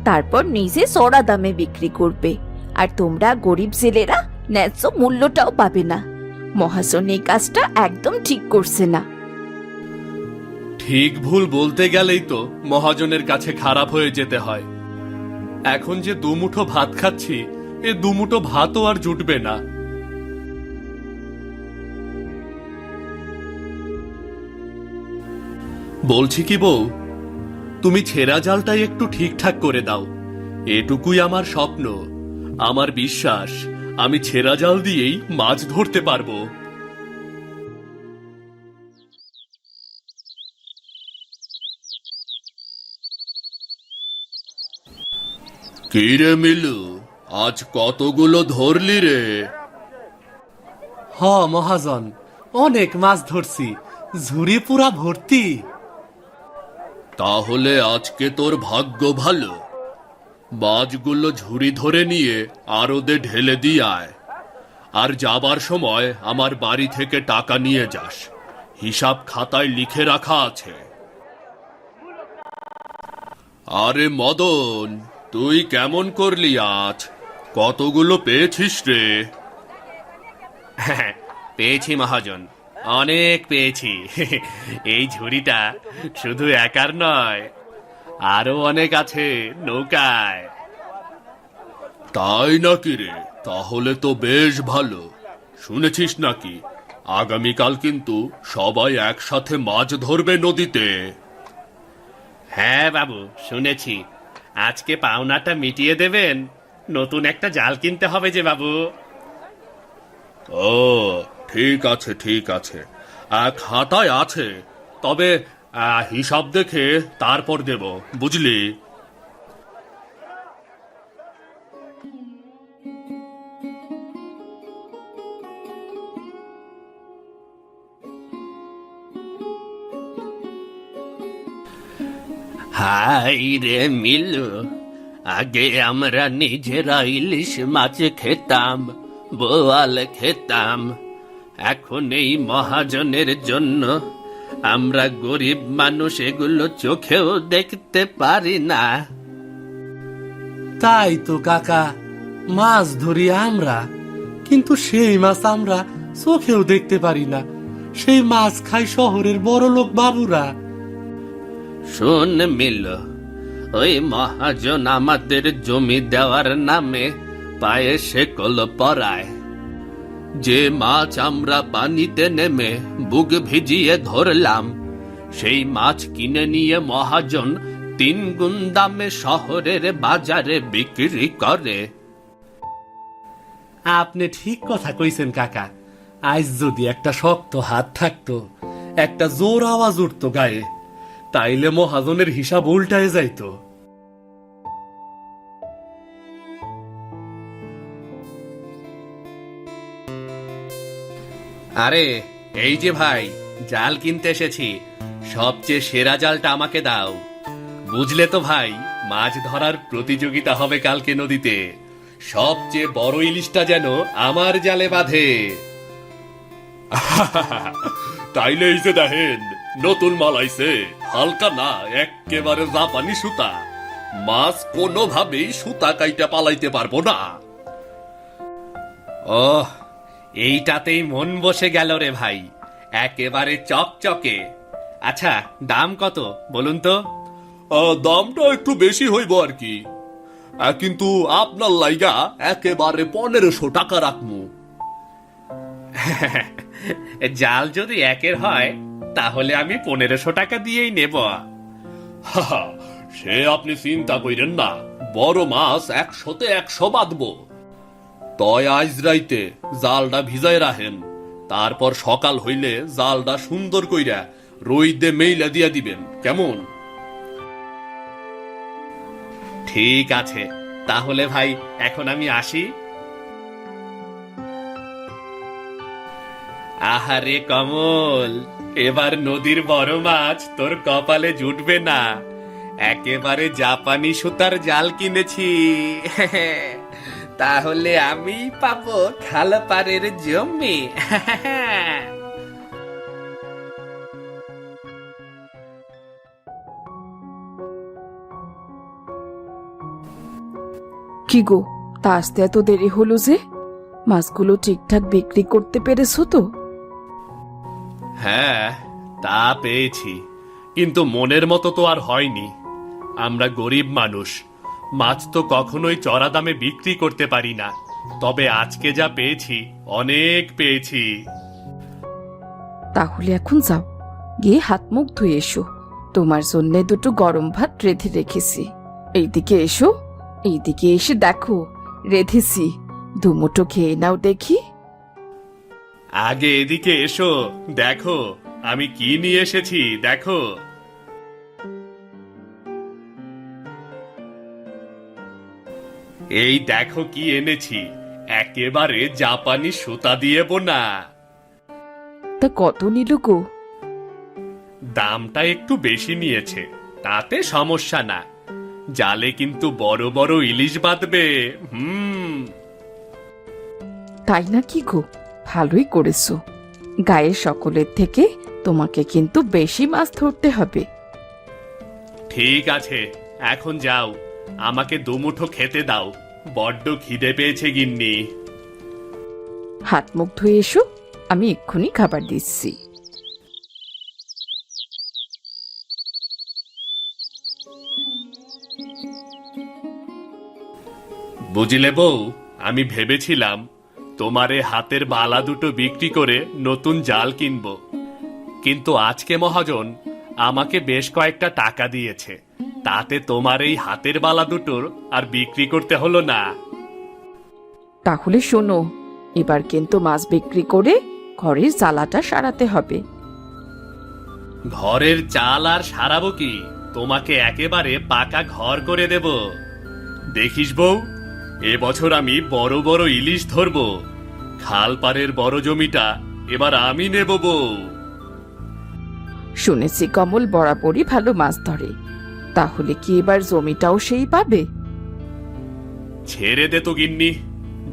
তারপর নিজে চড়া দামে বিক্রি করবে, আর তোমরা গরিব জেলেরা ন্যায্য মূল্যটাও পাবে না। মহাজন এই কাজটা একদম ঠিক করছে না। ঠিক ভুল বলতে গেলেই তো মহাজনের কাছে খারাপ হয়ে যেতে হয়। এখন যে দুমুঠো ভাত খাচ্ছি, এ দুমুঠো ভাতও আর জুটবে না। বলছি কি বউ, তুমি ছেঁড়া জালটাই একটু ঠিকঠাক করে দাও। এটুকুই আমার স্বপ্ন। আমার বিশ্বাস আমি ছেঁড়া জাল দিয়েই মাছ ধরতে পারবো। কি রে মিলু, আজ কতগুলো ধরলি রে? মহাজন, অনেক মাছ ধরছি, ঝুড়ি পুরা ভর্তি। তাহলে আজকে তোর ভাগ্য ভালো। মাছগুলো ঝুড়ি ধরে নিয়ে আরদে ঢেলে দিয়ে আয়, আর যাবার সময় আমার বাড়ি থেকে টাকা নিয়ে যাস। হিসাব খাতায় লিখে রাখা আছে। আরে মদন, তুই কেমন করলি আজ? কতগুলো পেয়েছিস রে? পেয়েছি মহাজন, অনেক পেয়েছি। এই ঝুড়িটা শুধু একার নয়, আরো অনেক আছে নৌকায়। তাই নাকি রে? তাহলে তো বেশ ভালো। শুনেছিস নাকি আগামীকাল কিন্তু সবাই একসাথে মাছ ধরবে নদীতে? হ্যাঁ বাবু, শুনেছি। আজকে পাওনাটা মিটিয়ে দেবেন, নতুন একটা জাল কিনতে হবে যে বাবু। ও ঠিক আছে, ঠিক আছে, খাতায় আছে, তবে হিসাব দেখে তারপর দেব, বুঝলি? হাই রে মিলু, আগে আমরা নিজেরা ইলিশ মাছ খেতাম, বোয়াল খেতাম। এখন এই মহাজনের জন্য আমরা গরিব মানুষ এগুলো চোখেও দেখতে পারি না। তাই তো কাকা, মাছ ধরি আমরা, কিন্তু সেই মাছ আমরা চোখেও দেখতে পারি না। সেই মাছ খায় শহরের বড় লোক বাবুরা। শোন মিলু, ওই মহাজন আমাদের জমি দেওয়ার নামে পায়ে শেকল পরায়। যে মাছ আমরা পানিতে নেমে বুক ভিজিয়ে ধরলাম, সেই মাছ কিনে নিয়ে মহাজন 3 গুণ দামে শহরের বাজারে বিক্রি করে। আপনি ঠিক কথা কইছেন কাকা। আজ যদি একটা শক্ত হাত থাকতো, একটা জোর আওয়াজ উঠতো গায়ে, তাইলে মহাজনের হিসাব উল্টায় যাইতো। আরে এই যে ভাই, জাল কিনতে এসেছি, সবচেয়ে সেরা জালটা আমাকে দাও। বুঝলে তো ভাই, মাছ ধরার প্রতিযোগিতা হবে কালকে নদীতে। সবচেয়ে বড় ইলিশটা যেন আমার জালে বাঁধে। তাইলে এই যে দেখেন, নতুন মাল আইছে, হালকা না, একেবারে জাপানি সুতা। মাছ কোনোভাবেই সুতা কাইটা পালাইতে পারবো না। ওহ, এইটাতেই মন বসে গেল রে ভাই, একেবারে চকচকে। আচ্ছা, দাম কত বলুন তো? দামটা একটু বেশি হইব আর কি, কিন্তু আপনার লাইগা একেবারে 1500 টাকা রাখমু। জাল যদি একের হয়, তাহলে আমি 1500 টাকা দিয়েই নেব। সে আপনি চিন্তা কইরেন না, বড় মাছ 100তে 100 বাঁধবো। তয় আজ রাইতে জালটা ভিজাই রাখেন, তারপর সকাল হইলে জালটা সুন্দর কইরা রইদে মেইলা দিয়া দিবেন, কেমন? ঠিক আছে, তাহলে ভাই এখন আমি আসি। আহারে কমল, এবার নদীর বড় মাছ তোর কপালে জুটবে না। একেবারে জাপানি সুতার জাল কিনেছি। তাহলে আমি পাবো খালপাড়ের জমি। কি গো, তা আসতে এত দেরি হলো যে? মাছগুলো ঠিকঠাক বিক্রি করতে পেরেছো তো? হ্যাঁ, তা পেয়েছি, কিন্তু মনের মতো তো আর হয়নি। আমরা গরিব মানুষ, মাছ তো কখনোই চড়া দামে বিক্রি করতে পারি না। তবে আজকে যা পেয়েছি, অনেক পেয়েছি। তাহলে এখন যাও, গিয়ে হাত মুখ ধুয়ে এসো। তোমার জন্য দুটো গরম ভাত রেঁধে রেখেছি। এইদিকে এসো, এইদিকে এসে দেখো রেঁধেছি, দুমুঠো খেয়ে নাও দেখি। আগে এদিকে এসো, দেখো আমি কি নিয়ে এসেছি, দেখো। এই দেখো কি এনেছি, একেবারে জাপানি সুতা দিয়ে বোনা। তা কত নিল গো? দামটা একটু বেশি নিয়েছে, তাতে সমস্যা না। জালে কিন্তু বড় বড় ইলিশ বাঁধবে। তাই না কি গো, ভালোই করেছো। গায়ের সকলের থেকে তোমাকে কিন্তু বেশি মাছ ধরতে হবে। ঠিক আছে, এখন যাও, আমাকে দুমুঠো খেতে দাও, বড্ড খিদে পেয়েছে গিন্নি। হাত মুখ ধুয়ে এসো, আমি এক্ষুনি খাবার দিচ্ছি। বুঝলে বউ, আমি ভেবেছিলাম তোমারে হাতের বালা দুটো বিক্রি করে নতুন জাল কিনব, কিন্তু আজকে মহাজন আমাকে বেশ কয়েকটা টাকা দিয়েছে, তাতে তোমার এই হাতের বালা দুটোর আর বিক্রি করতে হলো না। তাহলে শোনো, এবার কিন্তু মাছ বিক্রি করে ঘরের জ্বালাটা সারাতে হবে। ঘরের চাল আর সারাবো কি, তোমাকে একেবারে পাকা ঘর করে দেব। দেখিস বউ, এবছর আমি বড় বড় ইলিশ ধরবো। খালপাড়ের বড় জমিটা এবার আমি নেব বউ। শুনেছি কমল বরাবরই ভালো মাছ ধরে, তাহলে কি এবার জমিটাও সেই পাবে? ছেড়ে দে তো গিন্নি,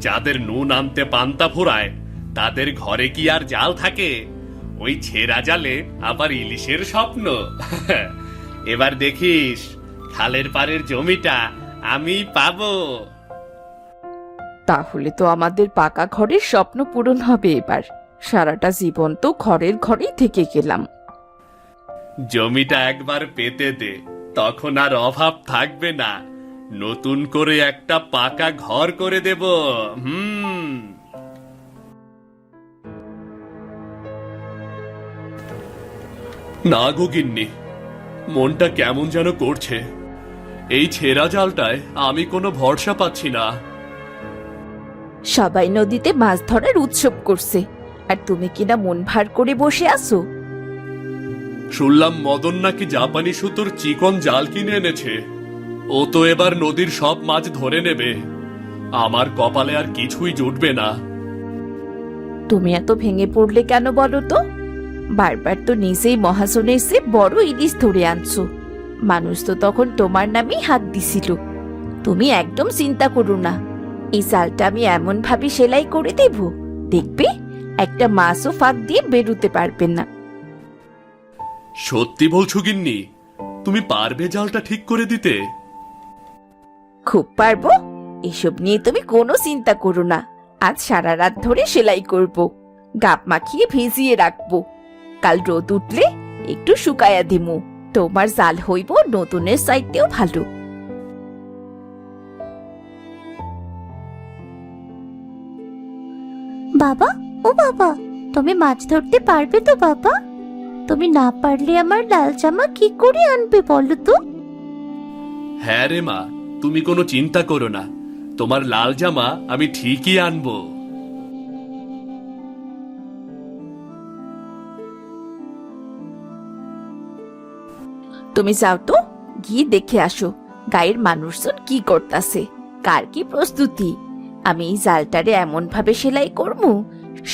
যাদের নুন আনতে পান্তা ফোরায় তাদের ঘরে কি আর জাল থাকে? ওই ছেঁড়া জালে আবার ইলিশের স্বপ্ন। এবার দেখিস, খালের পাড়ের জমিটা আমি পাবো। তাহলে তো আমাদের পাকা ঘরের স্বপ্ন পূরণ হবে এবার। সারাটা জীবন তো ঘরের ঘরেই থেকে গেলাম। জমিটা একবার পেতে দে, তখন আর অভাব থাকবে না। নতুন করে একটা পাকা ঘর করে দেব। না গো গিন্নি, মনটা কেমন যেন করছে। এই ছেঁড়া জালটায় আমি কোনো ভরসা পাচ্ছি না। সবাই নদীতে মাছ ধরার উৎসব করছে, আর তুমি কিনা মন ভার করে বসে আছো। শুনলাম মদন নাকি জাপানি সুতোর চিকন জাল কিনে এনেছে। ও তো এবার নদীর সব মাছ ধরে নেবে। আমার কপালে আর কিছুই জুটবে না। তুমি এত ভেঙে পড়লে কেন বলো তো? বারবার তো নিজেই মহাজনে এসে বড় ইলিশ ধরে আনছো। মানুষ তো তখন তোমার নামেই হাত দিছিল। তুমি একদম চিন্তা করো না, এই জালটা আমি এমন ভাবে সেলাই করে দেব, দেখবে একটা মাছও ফাঁক দিয়ে বেরোতে পারবে না। সত্যি বলছো গিন্নি? তুমি পারবে জালটা ঠিক করে দিতে? খুব পারবো, এসব নিয়ে তুমি কোনো চিন্তা করো না। আজ সারা রাত ধরে সেলাই করব, গাপ মাখিয়ে ভিজিয়ে রাখবো। কাল রোদ উঠলে একটু শুকায়া দিমু, তোমার জাল হইব নতুনের সাইডেও ভালো। বাবা, ও বাবা, তুমি মাছ ধরতে পারবে তো বাবা? তুমি না পারলে আমার লাল জামা কি করে আনবে বলো তো? হ্যাঁ রে মা, তুমি কোনো চিন্তা করো না, তোমার লাল জামা আমি ঠিকই আনবো। তুমি যাও তো, গিয়ে দেখে আসো গায়ের মানুষজন কি করতাছে, কার কি প্রস্তুতি। আমি এই জালটারে এমন ভাবে সেলাই করবো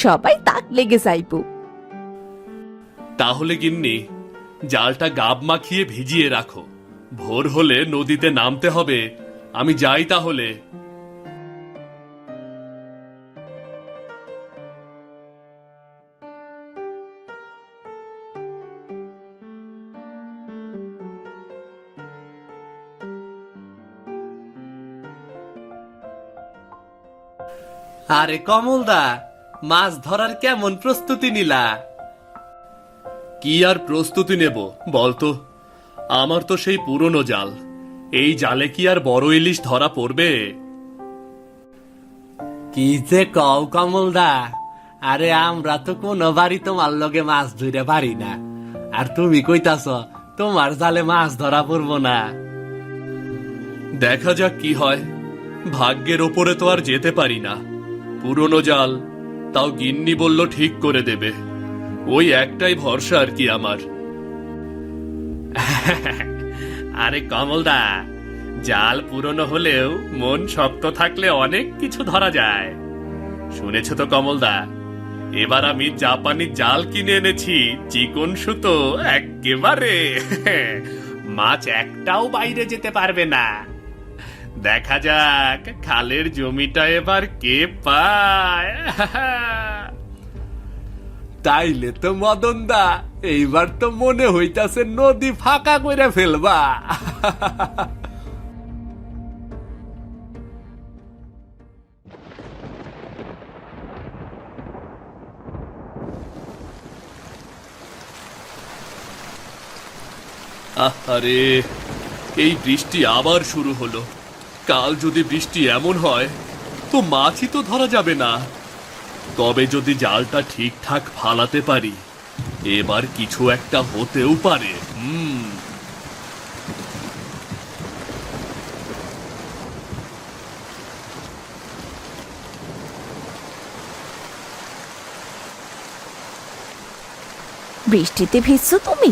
সবাই তাক লেগে যাইব। তাহলে গিন্নি, জালটা গাব মাখিয়ে ভিজিয়ে রাখো। ভোর হলে নদীতে নামতে হবে। আমি যাই তাহলে। আরে কমলদা, মাছ ধরার কেমন প্রস্তুতি নিলা? কি আর প্রস্তুতি নেব বলতো? আমার তো সেই পুরনো জাল। এই জালে কি আর বড় ইলিশ ধরা পড়বে? কি যে কও কমলদা, আরে আমরা তো কোনো বাড়ি তোমার লগে মাছ ধরে পারি না, আর তুমি কইতাছ তোমার জালে মাছ ধরা পড়বো না। দেখা যাক কি হয়। ভাগ্যের ওপরে তো আর যেতে পারি না। পুরনো জাল, তাও গিন্নি বলল ঠিক করে দেবে। ওই একটাই ভরসা আর কি আমার। আরে কমলদা, জাল পুরনো হলেও মন শক্ত থাকলে অনেক কিছু ধরা যায়। শুনেছ তো কমলদা, এবার আমি জাপানি জাল কিনে এনেছি, চিকন সুতো একেবারে। মাছ একটাও বাইরে যেতে পারবে না। দেখা যাক খালের জমিটা এবার কে পায়। তাইলে তো মদন দা, এইবার তো মনে হইতাছে নদী ফাঁকা করে ফেলবা। আরে, এই বৃষ্টি আবার শুরু হলো। কাল যদি বৃষ্টি এমন হয় তো মাছই তো ধরা যাবে না। তবে যদি জালটা ঠিকঠাক ফালাতে পারি, এবার কিছু একটা হতেও পারে। বৃষ্টিতে ভিজছো তুমি?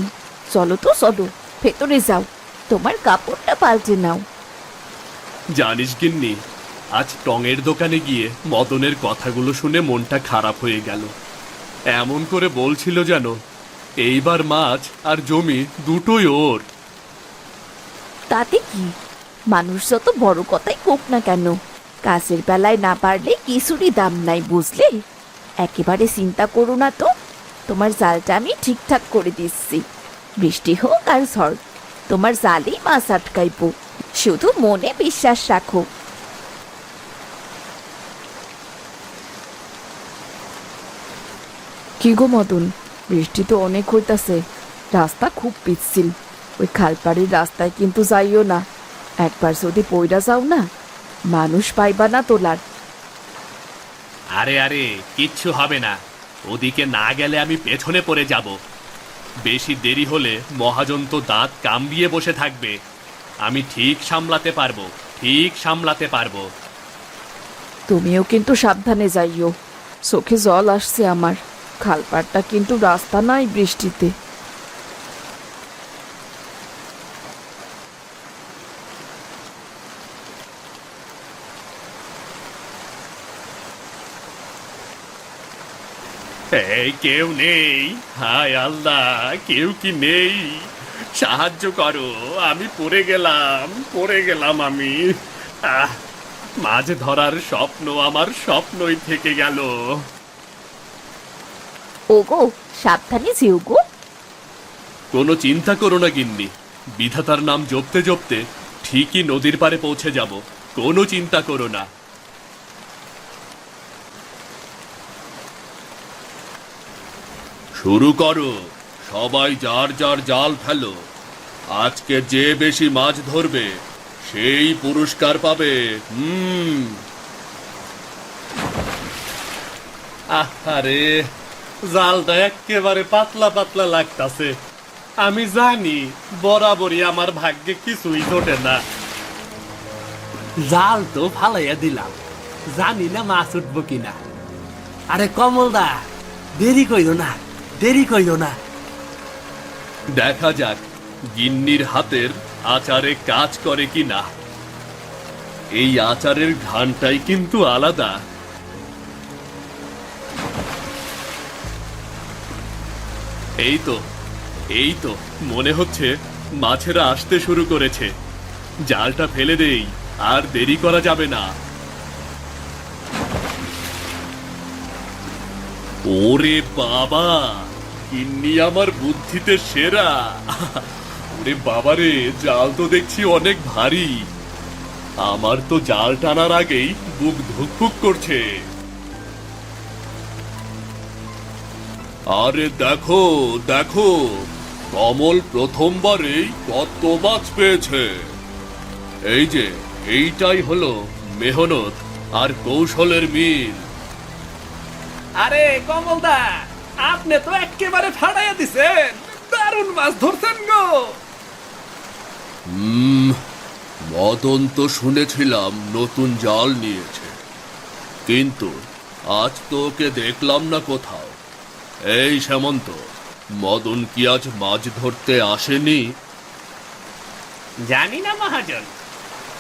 চলো তো চলো, ভেতরে যাও, তোমার কাপড়টা পাল্টে নাও। জানিস গিন্নি, আজ টঙের দোকানে গিয়ে মদনের কথাগুলো শুনে মনটা খারাপ হয়ে গেল। এমন করে বলছিল যেন এইবার মাছ আর জমি দুটোই ওর। তাতে কি, মানুষ যত বড় কথাই হোক না কেন, কাজের বেলায় না পারলে কিছুরই দাম নাই, বুঝলে? একেবারে চিন্তা করো না তো, তোমার জালটা আমি ঠিকঠাক করে দিচ্ছি। বৃষ্টি হোক আর ঝড়, তোমার জালেই মাছ আটকাইব, শুধু মনে বিশ্বাস রাখো। কি গো মদন, বৃষ্টি তো অনেক হইতাছে, রাস্তা খুব পিচ্ছিল। ওই খালপাড়ির রাস্তায় কিন্তু যাইও না, একবার যদি পইরা যাও না, মানুষ পাইবা না তোলার। আরে আরে, কিচ্ছু হবে না। ওদিকে না গেলে আমি পেছনে পড়ে যাব। বেশি দেরি হলে মহাজন তো দাঁত কামড়িয়ে বসে থাকবে। আমি ঠিক সামলাতে পারবো, ঠিক সামলাতে পারবো। তুমিও কিন্তু সাবধানে যাইও, চোখে জল আসছে আমার। খালপাড়টা কিন্তু রাস্তা নাই বৃষ্টিতে। এই কেউ নেই? হায় আল্লাহ, কেউ কি নেই? সাহায্য করো, আমি পড়ে গেলাম আমি। মাছ ধরার স্বপ্ন আমার স্বপ্নই থেকে গেল। ওগো, সাবধানে যেও গো। কোনো চিন্তা করো না গিন্নি, বিধাতার নাম জপতে জপতে ঠিকই নদীর পাড়ে পৌঁছে যাব। কোনো চিন্তা করো না। শুরু করো, সবাই যার যার জাল ফেলো। আজকে যে বেশি মাছ ধরবে সেই পুরস্কার পাবে। আরে, জালটা একেবারে পাতলা পাতলা লাগতাছে। আমি জানি বরাবরই আমার ভাগ্যে কিছুই জোটে না। জাল তো ফালাইয়া দিলাম, জানি না মাছ উঠবো কিনা। আরে কমলদা, দেরি কইরো না। দেখা যাক গিন্নির হাতের আচারে কাজ করে কিনা। এই আচারের ঘ্রাণটাই কিন্তু আলাদা। এই তো এই তো মনে হচ্ছে মাছেরা আসতে শুরু করেছে। জালটা ফেলে দেই, আর দেরি করা যাবে না। ওরে বাবা, গিন্নি আমার বুদ্ধিতে সেরা। ওরে বাবারে, জাল তো দেখছি অনেক ভারী। আমার তো জাল টানার আগেই বুক ধুকপুক করছে। আরে দেখো দেখো, কমল প্রথমবারেই কত মাছ পেয়েছে। এই যে, এইটাই হলো মেহনত আর কৌশলের মিল। আরে কমলদা, আপনি তো একেবারে ফাড়াইয়া দিছেন, দারুণ মাছ ধরছেন গো। মদন তো শুনেছিলাম নতুন জাল নিয়েছে, কিন্তু আজ তো ওকে দেখলাম না কোথাও। এই সামন্ত, মদন কি আজ মাছ ধরতে আসেনি? জানি না মহাজন,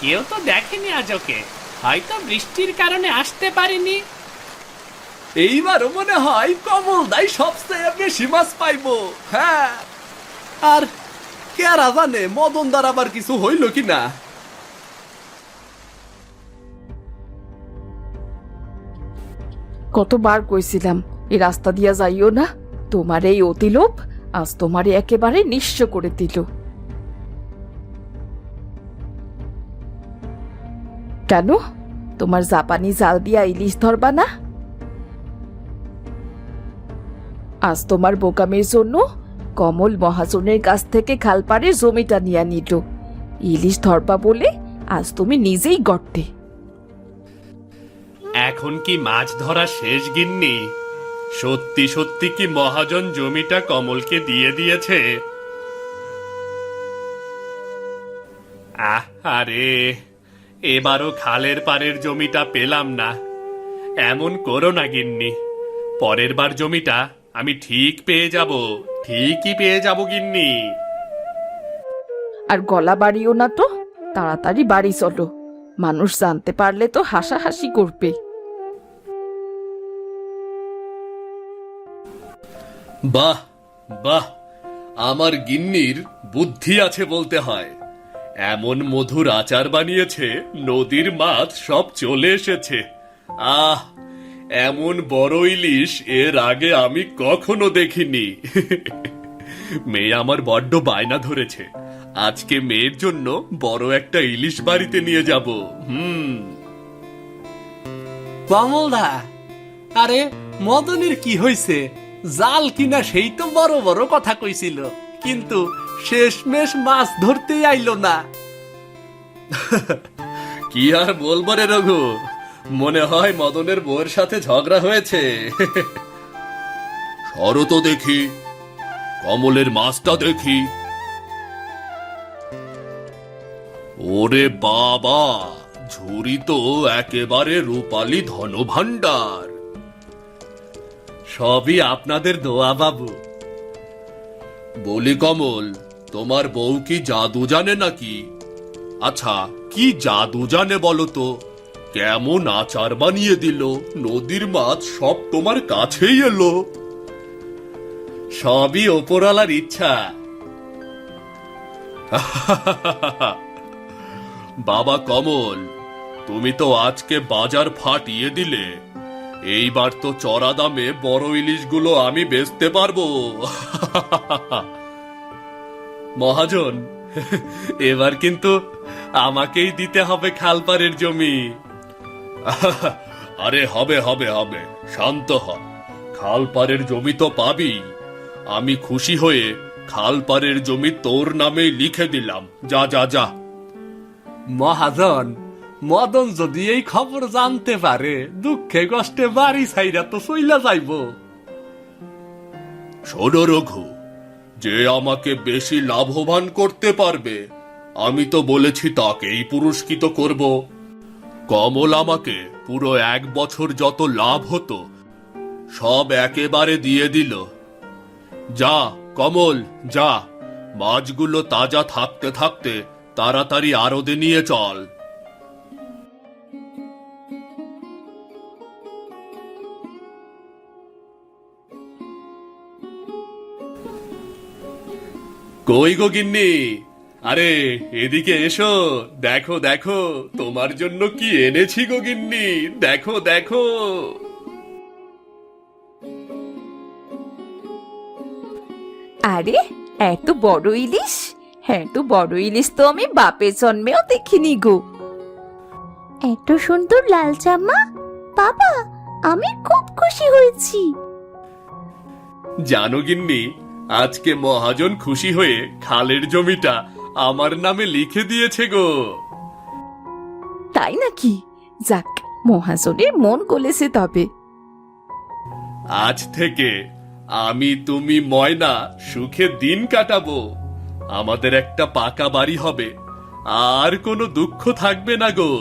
কেউ তো দেখেনি আজ ওকে। হয়তো বৃষ্টির কারণে আসতে পারেনি। এইবারও মনে হয় কমলদাই সবচেয়ে বেশি মাছ পাইবো। হ্যাঁ, আর কেরা জানে মদন দ্বার আবার কিছু হইল কিনা। কতবার কইছিলাম এই রাস্তা দিয়া যাইও না, তোমার এই অতিলোভ আজ তোমারে একেবারে নিঃস্ব করে দিল। কেন, তোমার জাপানি জাল দিয়া ইলিশ ধরবা না? আজ তোমার বোকামের জন্য কমল মহাজনের কাছ থেকে খালপাড়ের জমিটা নিয়ে নিল। ইলিশ ধরবা বলে আজ তুমি নিজেই গর্তে। এখন কি মাছ ধরা শেষ গিন্নি? সত্যি সত্যি কি মহাজন জমিটা কমলকে দিয়ে দিয়েছে? আরে, এবারও খালের পাড়ের জমিটা পেলাম না। এমন করো না গিন্নি, পরের বার জমিটা আমি ঠিক পেয়ে যাব, ঠিকই পেয়ে যাব গিন্নি। আর গলা বাড়িও না তো, তাড়াতাড়ি বাড়ি চলো, মানুষ জানতে পারলে তো হাসাহাসি করবে। বাহ বাহ, আমার গিন্নির বুদ্ধি আছে বলতে হয়। এমন মধুর আচার বানিয়েছে, নদীর মাছ সব চলে এসেছে। আহ, এমন বড় ইলিশ এর আগে আমি কখনো দেখিনি। মেয়ে আমার বড্ড বায়না ধরেছে, আজকে মেয়ের জন্য বড় একটা ইলিশ বাড়িতে নিয়ে যাব। কমলদা, আরে মদনের কি হইছে? জাল কিনা সেই তো বড় বড় কথা কইছিল, কিন্তু শেষমেশ মাছ ধরতেই আইলো না। কি আর বলবো রে রঘু, মনে হয় মদনের বউয়ের সাথে ঝগড়া হয়েছে। সরো তো দেখি, কমলের মাছটা দেখি। ওরে বাবা, ঝুড়ি তো একেবারে রূপালী ধনভাণ্ডার। সবই আপনাদের দোয়া বাবু। বলি কমল, তোমার বউ কি জাদু জানে নাকি? আচ্ছা, কি জাদু জানে বলো তো? কেমন আচার বানিয়ে দিল, নদীর মাছ সব তোমার কাছেই এলো। সবই ওপরওয়ালার ইচ্ছা। বাবা কমল, তুমি তো আজকে বাজার ফাটিয়ে দিলে। এইবার তো চড়া দামে বড় ইলিশগুলো আমি বেচতে পারবো। মহাজন, এবার কিন্তু আমাকেই দিতে হবে খালপাড়ের জমি। আরে হবে হবে হবে, শান্ত হ। খালপাড়ের জমি তো পাবি। আমি খুশি হয়ে খালপাড়ের জমি তোর নামেই লিখে দিলাম। যা যা যা। মহাজন, মদন যদি এই খবর জানতে পারে, দুঃখে কষ্টে বাড়ি ছাইরা তো চইলা যাইব। শোনো রঘু, যে আমাকে বেশি লাভবান করতে পারবে, আমি তো বলেছি তাকেই পুরস্কৃত করব। কমল আমাকে পুরো 1 বছর যত লাভ হতো সব একেবারে দিয়ে দিল। যা কমল যা, মাছগুলো তাজা থাকতে থাকতে তাড়াতাড়ি আড়তে নিয়ে চল। কই গো গিন্নি, আরে এদিকে এসো, দেখো দেখো তোমার জন্য কি এনেছি গো গিন্নি, দেখো দেখো। আরে এত বড় ইলিশ, হ্যাঁ তো বড় ইলিশ তো আমি বাপের জন্মেও দেখিনি গো। এত সুন্দর লাল জামা, বাবা আমি খুব খুশি হয়েছি। জানো গিন্নি, আজকে মহাজন খুশি হয়ে খালের জমিটা আমার নামে লিখে দিয়েছে গো। তাই নাকি? যাক, মহাজনের মন গলেছে তবে। আজ থেকে আমি তুমি ময়না সুখে দিন কাটাবো, আমাদের একটা পাকা বাড়ি হবে, আর কোনো দুঃখ থাকবে না গো।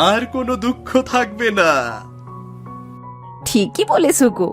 আর কোনো দুঃখ থাকবে না। ঠিকই বলেছো গো।